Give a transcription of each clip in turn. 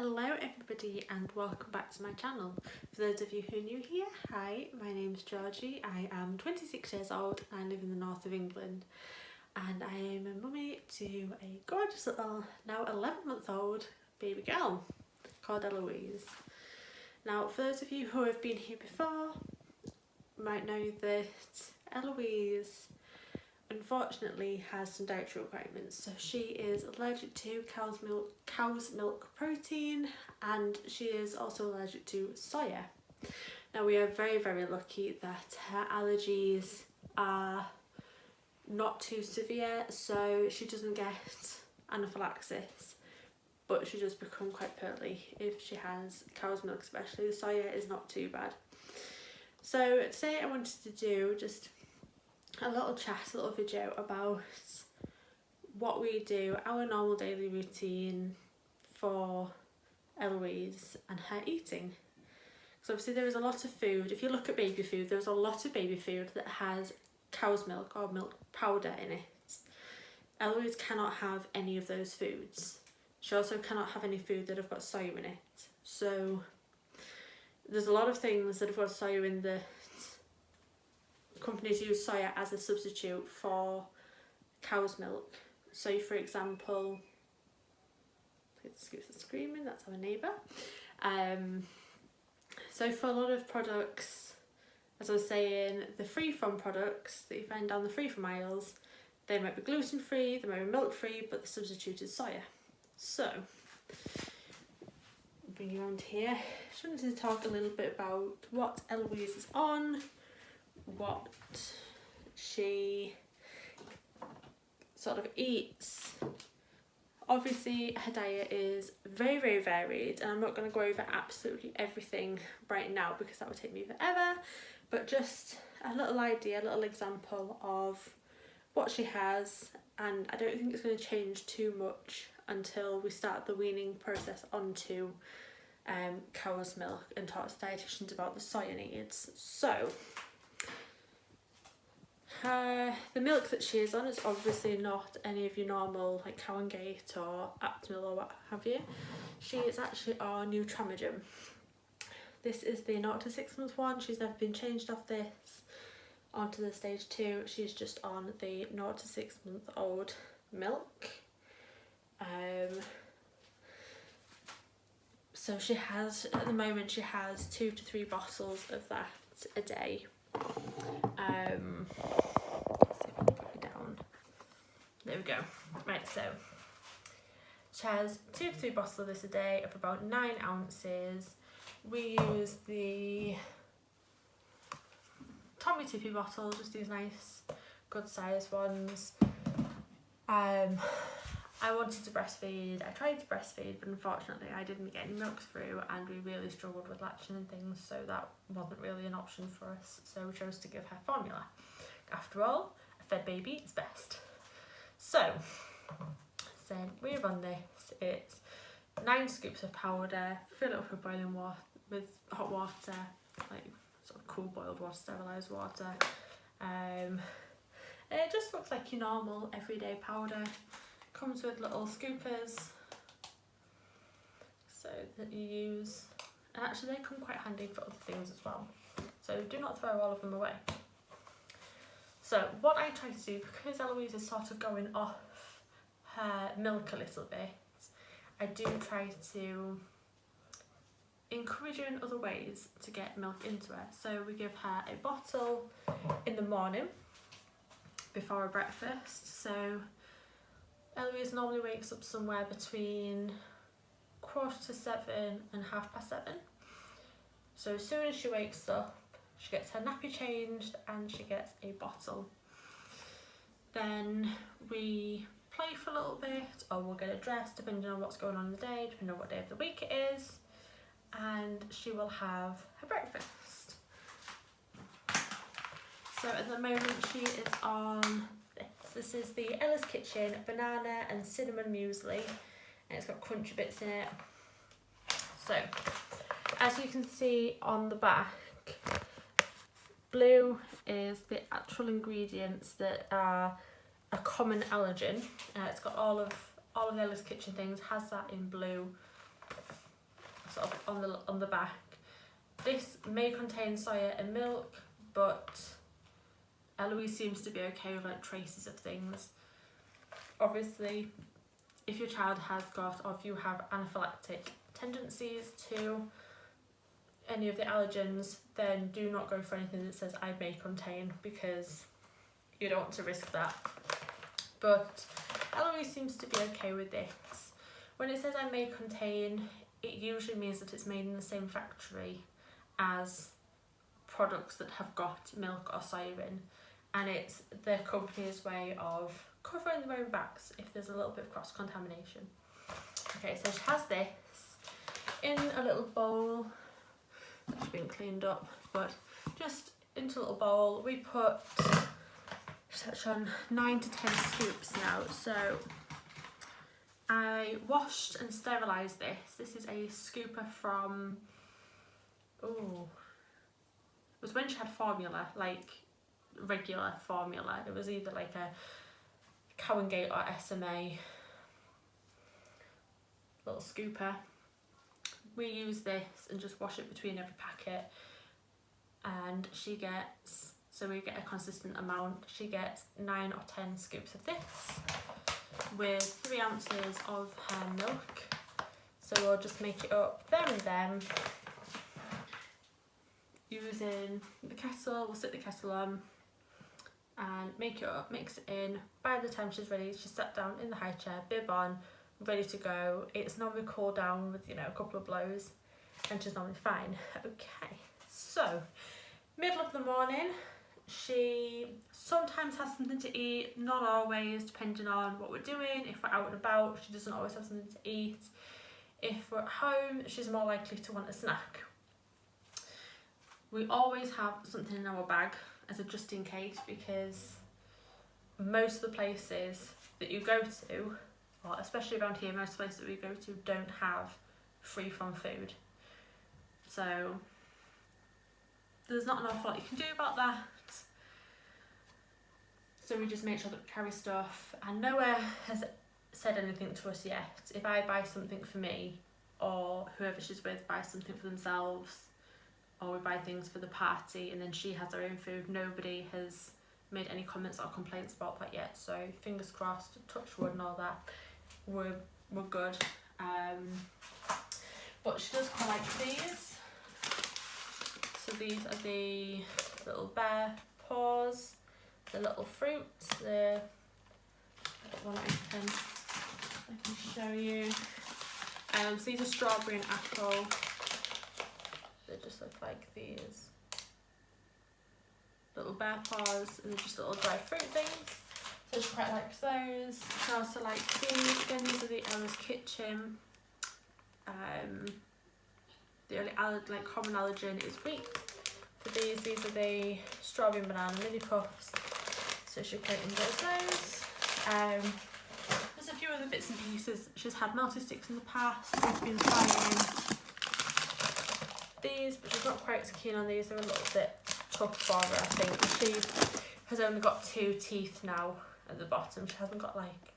Hello everybody and welcome back to my channel. For those of you who are new here, hi, my name's Georgie. I am 26 years old and I live in the north of England, and I am a mummy to a gorgeous little, now 11-month-old baby girl called Eloise. Now for those of you who have been here before might know that Eloise unfortunately has some dietary requirements. So she is allergic to cow's milk protein, and she is also allergic to soya. Now we are very lucky that her allergies are not too severe, so she doesn't get anaphylaxis, but she does become quite poorly if she has cow's milk, especially. The soya is not too bad. So today I wanted to do just a little chat, a little video about what we do, our normal daily routine for Eloise and her eating. So obviously there is a lot of food, if you look at baby food, there's a lot of baby food that has cow's milk or milk powder in it. Eloise cannot have any of those foods. She also cannot have any food that have got soya in it. So there's a lot of things that have got soya in the companies use soya as a substitute for cow's milk. So for example, excuse the screaming, that's our neighbour. So for a lot of products, as I was saying, the free from products that you find down the free from aisles, they might be gluten free, they might be milk free, but the substitute is soya. So bring you around here. Just wanted to talk a little bit about what Eloise is on, what she sort of eats. Obviously her diet is very varied, and I'm not going to go over absolutely everything right now because that would take me forever, but just a little idea, a little example of what she has. And I don't think it's going to change too much until we start the weaning process onto cow's milk and talk to dietitians about the soya needs. So the milk that she is on is obviously not any of your normal like Cow and Gate or Aptamil or what have you. She is actually on Nutramigen. This is the 0 to 6 month one. She's never been changed off this onto the stage 2. She's just on the 0 to 6 month old milk. So she has, at the moment, she has 2 to 3 bottles of that a day. There we go. Right, so she has 2 to 3 bottles of this a day of about 9 ounces. We use the Tommee Tippee bottles, just these nice good sized ones. I wanted to breastfeed, I tried to breastfeed, but unfortunately I didn't get any milk through and we really struggled with latching and things, so that wasn't really an option for us, so we chose to give her formula. After all, a fed baby is best. So we run this, it's 9 scoops of powder, fill it up with boiling water, with hot water, like sort of cool boiled water, sterilised water. It just looks like your normal everyday powder. Comes with little scoopers so that you use, and actually they come quite handy for other things as well, so do not throw all of them away. So what I try to do, because Eloise is sort of going off her milk a little bit, I do try to encourage her in other ways to get milk into her. So we give her a bottle in the morning before her breakfast. So Eloise normally wakes up somewhere between 7:15 and 7:30. So as soon as she wakes up, she gets her nappy changed and she gets a bottle. Then we play for a little bit, or we'll get her dressed depending on what's going on in the day, depending on what day of the week it is, and she will have her breakfast. So at the moment she is on this. This is the Ella's Kitchen banana and cinnamon muesli, and it's got crunchy bits in it. So as you can see on the back, blue is the actual ingredients that are a common allergen. It's got all of the Ella's Kitchen things, has that in blue. sort of on the back. This may contain soya and milk, but Eloise seems to be okay with like traces of things. Obviously, if your child has got, or if you have anaphylactic tendencies to any of the allergens, then do not go for anything that says I may contain, because you don't want to risk that. But Eloise seems to be okay with this. When it says I may contain, it usually means that it's made in the same factory as products that have got milk or soya in, and it's the company's way of covering their own backs if there's a little bit of cross-contamination. Okay, so she has this in a little bowl that's been cleaned up, but just into a little bowl. We put such on 9 to 10 scoops now. So I washed and sterilised this. This is a scooper from, it was when she had formula, like regular formula. It was either like a Cow and Gate or SMA little scooper. We use this and just wash it between every packet, and she gets, so we get a consistent amount. She gets 9 or 10 scoops of this with 3 ounces of her milk. So we'll just make it up there and then. Using the kettle, we'll sit the kettle on and make it up, mix it in. By the time she's ready, she's sat down in the high chair, bib on, ready to go. It's normally cooled down with, a couple of blows, and she's normally fine. Okay, so middle of the morning, she sometimes has something to eat, not always, depending on what we're doing. If we're out and about, she doesn't always have something to eat. If we're at home, she's more likely to want a snack. We always have something in our bag as a just in case, because most of the places that you go to, or especially around here, most places that we go to don't have free from food. So there's not an awful lot you can do about that. So we just make sure that we carry stuff, and nowhere has said anything to us yet. If I buy something for me, or whoever she's with buys something for themselves, or we buy things for the party and then she has her own food, nobody has made any comments or complaints about that yet. So fingers crossed, touch wood and all that, we're good. But she does quite like these. So these are the little bear paws, the little fruits, the one I can show you. So these are strawberry and apple. They just look like these little bear paws, and they're just little dry fruit things. So she quite likes those. She also likes these. Again, these are the Ella's Kitchen. The only common allergen is wheat. For these are the strawberry and banana mini puffs. So she quite enjoys those. There's a few other bits and pieces. She's had melty sticks in the past. We've been trying these, but she's not quite so keen on these. They're a little bit tough for her, I think. She has only got 2 teeth now at the bottom. She hasn't got like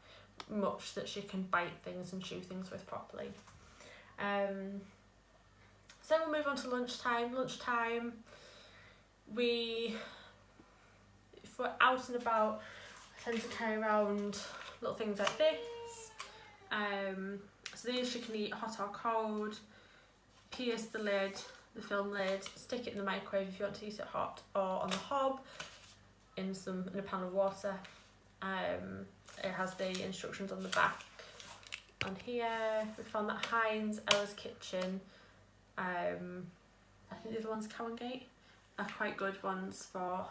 much that she can bite things and chew things with properly. So we'll move on to lunchtime. Lunchtime, if we're out and about, I tend to carry around little things like this. So these she can eat hot or cold. Pierce the lid, the film lid, stick it in the microwave if you want to eat it hot, or on the hob in a pan of water. It has the instructions on the back. On here we found that Heinz, Ella's Kitchen, I think the other ones, Cow and Gate, are quite good ones for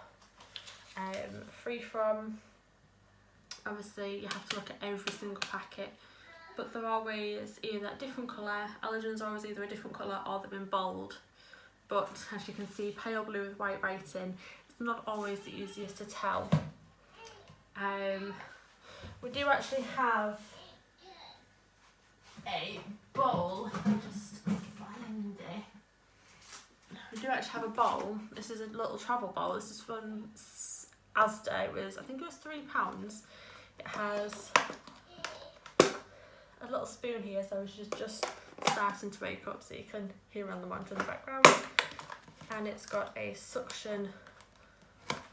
free from. Obviously you have to look at every single packet, but they're always either a different colour. Allergens are always either a different colour or they're in bold, but as you can see, pale blue with white writing, it's not always the easiest to tell. We do actually have a bowl. Just find it. We do actually have a bowl. This is a little travel bowl. This is from Asda. I think it was £3. It has a little spoon here, so she's just starting to wake up, so you can hear her on the monitor in the background. And it's got a suction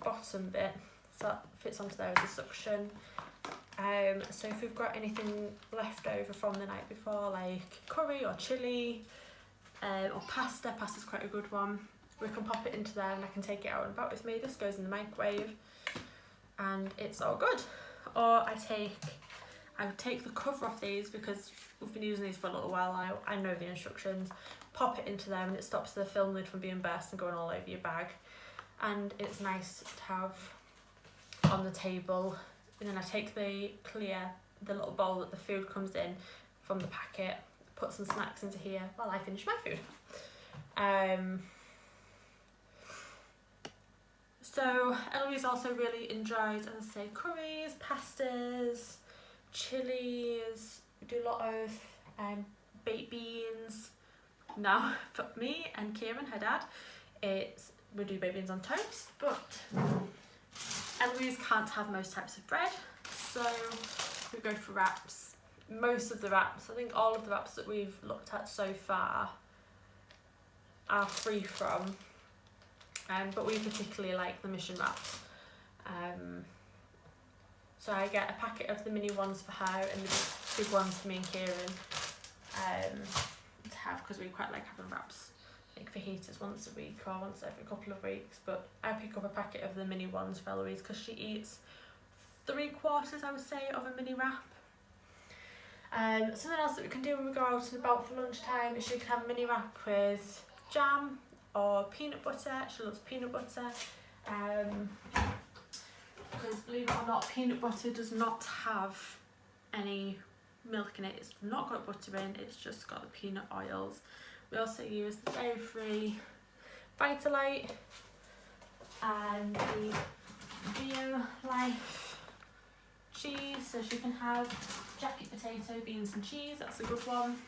bottom bit, so that fits onto there as a suction. So if we've got anything left over from the night before, like curry or chilli, or pasta's quite a good one, we can pop it into there and I can take it out and about with me. This goes in the microwave and it's all good. Or I would take the cover off these, because we've been using these for a little while. I know the instructions. Pop it into there and it stops the film lid from being burst and going all over your bag. And it's nice to have on the table. And then I take the little bowl that the food comes in from the packet, put some snacks into here while I finish my food. So Eloise also really enjoys, as I say, curries, pastas, chilies. We do a lot of baked beans. Now for me and Kieran, her dad, we do baked beans on toast, but Eloise can't have most types of bread, so we go for wraps. Most of the wraps, I think all of the wraps that we've looked at so far are free from, but we particularly like the Mission wraps. So I get a packet of the mini ones for her and the big ones for me and Kieran to have, because we quite like having wraps, like fajitas once a week or once every couple of weeks. But I pick up a packet of the mini ones for Eloise because she eats 3/4, I would say, of a mini wrap. Something else that we can do when we go out and about for lunchtime is you can have a mini wrap with jam or peanut butter. She loves peanut butter. Because believe it or not, peanut butter does not have any milk in it. It's not got butter in, it's just got the peanut oils. We also use the dairy-free Vitalite and the Bio Life cheese, so she can have jacket potato, beans and cheese. That's a good one.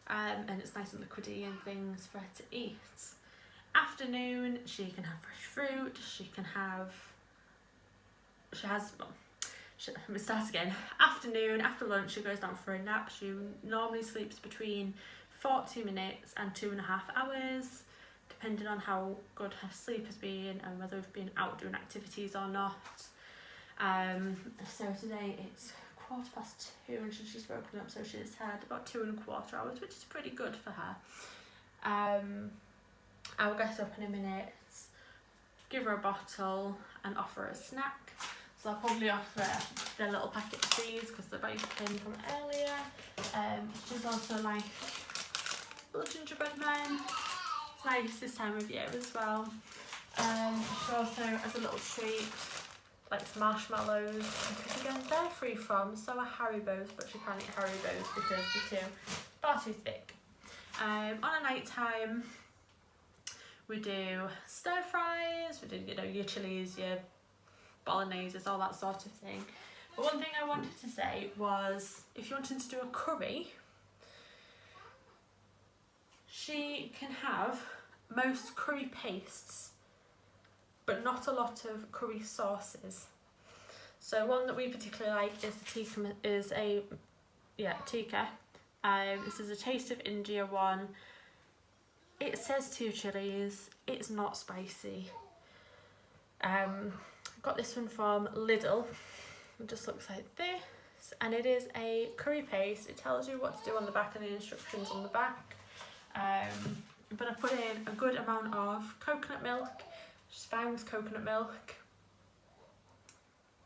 And it's nice and liquidy and things for her to eat. Afternoon, she can have fresh fruit. Let me start again. Afternoon, after lunch, she goes down for a nap. She normally sleeps between 40 minutes and 2.5 hours, depending on how good her sleep has been and whether we've been out doing activities or not. So today it's 2:15 and she's woken up, so she's had about 2.25 hours, which is pretty good for her. I'll get up in a minute, give her a bottle and offer her a snack. So I'll probably offer her the little packet of these because they're both came from earlier. She's also like little gingerbread men. It's nice this time of year as well. She also, as a little treat, likes marshmallows. Because again, they're free from, so are Haribo's, but she can't eat Haribo's because they're far too thick. On a night time, we do stir fries, we do, your chilies, your bologneses, all that sort of thing. But one thing I wanted to say was, if you wanted to do a curry, she can have most curry pastes, but not a lot of curry sauces. So one that we particularly like is the tikka. This is a Taste of India one. It says 2 chilies. It's not spicy. Got this one from Lidl. It just looks like this, and it is a curry paste. It tells you what to do on the back and the instructions on the back. But I put in a good amount of coconut milk. Just fine with coconut milk,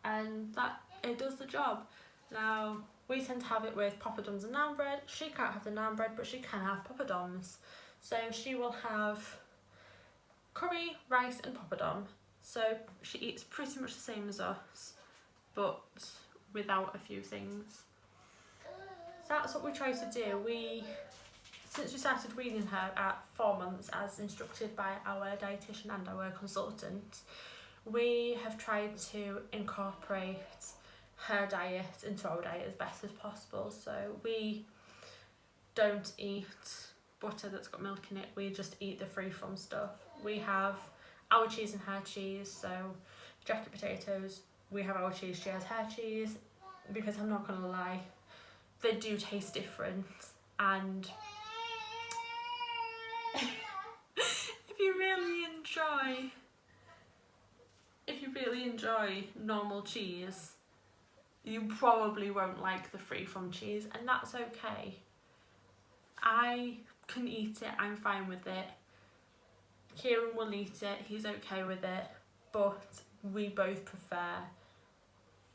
and that it does the job. Now we tend to have it with poppadoms and naan bread. She can't have the naan bread, but she can have poppadoms. So she will have curry, rice and poppadom. So she eats pretty much the same as us, but without a few things. So that's what we try to do. Since we started weaning her at 4 months, as instructed by our dietitian and our consultant, we have tried to incorporate her diet into our diet as best as possible. So we don't eat butter that's got milk in it, we just eat the free from stuff. We have our cheese and her cheese, so jacket potatoes, we have our cheese, she has her cheese, because I'm not gonna lie, they do taste different, and if you really enjoy normal cheese, you probably won't like the free from cheese, and that's okay. I can eat it, I'm fine with it. Kieran will eat it, he's okay with it, but we both prefer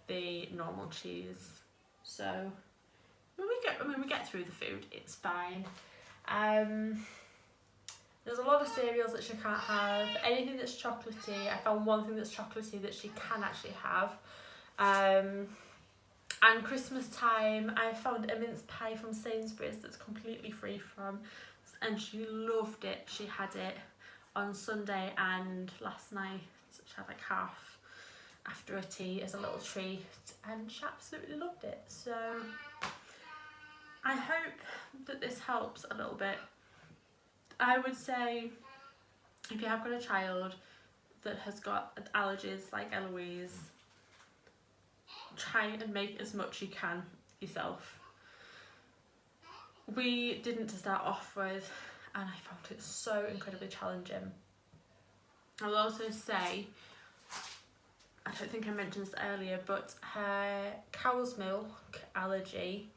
the normal cheese. So when we get through the food, it's fine. There's a lot of cereals that she can't have. Anything that's chocolatey, I found one thing that's chocolatey that she can actually have. And Christmas time, I found a mince pie from Sainsbury's that's completely free from, and she loved it. She had it on Sunday and last night. She had like half after a tea as a little treat, and she absolutely loved it. So I hope that this helps a little bit. I would say if you have got a child that has got allergies like Eloise, try and make as much you can yourself. We didn't to start off with, and I found it so incredibly challenging. I'll also say, I don't think I mentioned this earlier, but her cow's milk allergy,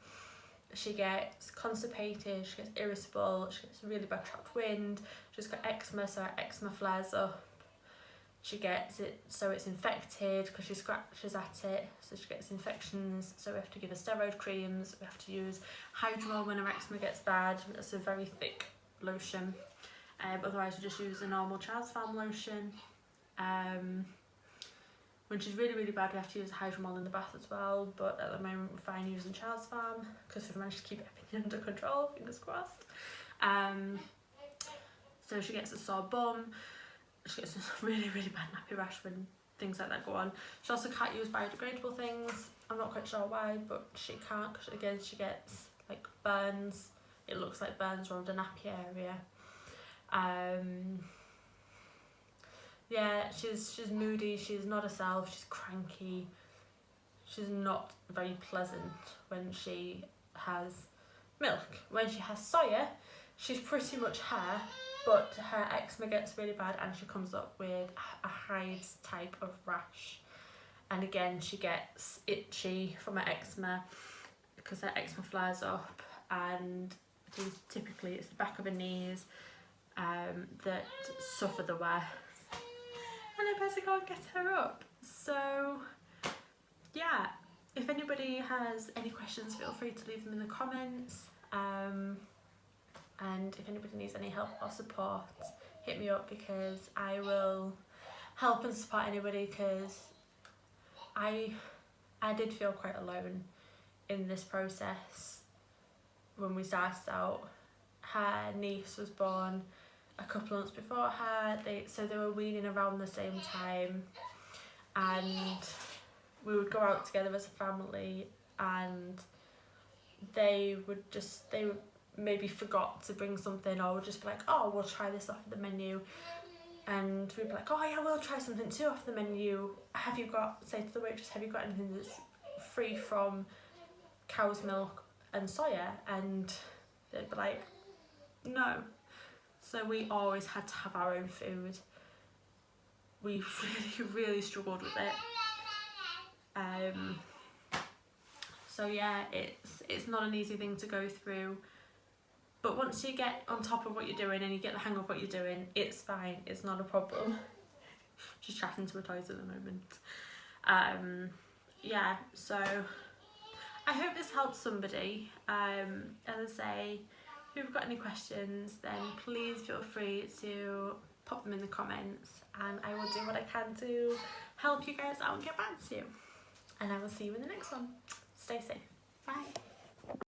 she gets constipated, she gets irritable, she gets really bad trapped wind, she's got eczema, so her eczema flares up. She gets it so it's infected because she scratches at it, so she gets infections, so we have to give her steroid creams, we have to use Hydromol when her eczema gets bad. It's a very thick lotion. Otherwise we just use a normal Child's Farm lotion. When she's really, really bad, we have to use Hydromol in the bath as well, but at the moment we're fine using Child's Farm because we've managed to keep everything under control, fingers crossed. So she gets a sore bum, she gets a really, really bad nappy rash when things like that go on. She also can't use biodegradable things. I'm not quite sure why, but she can't, because again she gets like burns. It looks like burns around the nappy area. Yeah, she's moody, she's not herself, she's cranky, she's not very pleasant when she has milk. When she has soya, she's pretty much her, but her eczema gets really bad and she comes up with a hives type of rash. And again, she gets itchy from her eczema because her eczema flares up, and typically it's the back of her knees that suffer the worst. And I better go and get her up. So yeah, if anybody has any questions, feel free to leave them in the comments. And if anybody needs any help or support, hit me up, because I will help and support anybody, because I did feel quite alone in this process when we started out. Her niece was born a couple of months before her, so they were weaning around the same time, and we would go out together as a family, and they would maybe forgot to bring something, or would just be like, oh, we'll try this off the menu, and we'd be like, oh yeah, we'll try something too off the menu. Say to the waitress, have you got anything that's free from cow's milk and soya? And they'd be like, no. So we always had to have our own food. We really, really struggled with it. So yeah, it's not an easy thing to go through. But once you get on top of what you're doing and you get the hang of what you're doing, it's fine. It's not a problem. Just chatting to her toys at the moment. Yeah, so I hope this helps somebody. As I say, if you've got any questions, then please feel free to pop them in the comments, and I will do what I can to help you guys out and get back to you. And I will see you in the next one. Stay safe. Bye.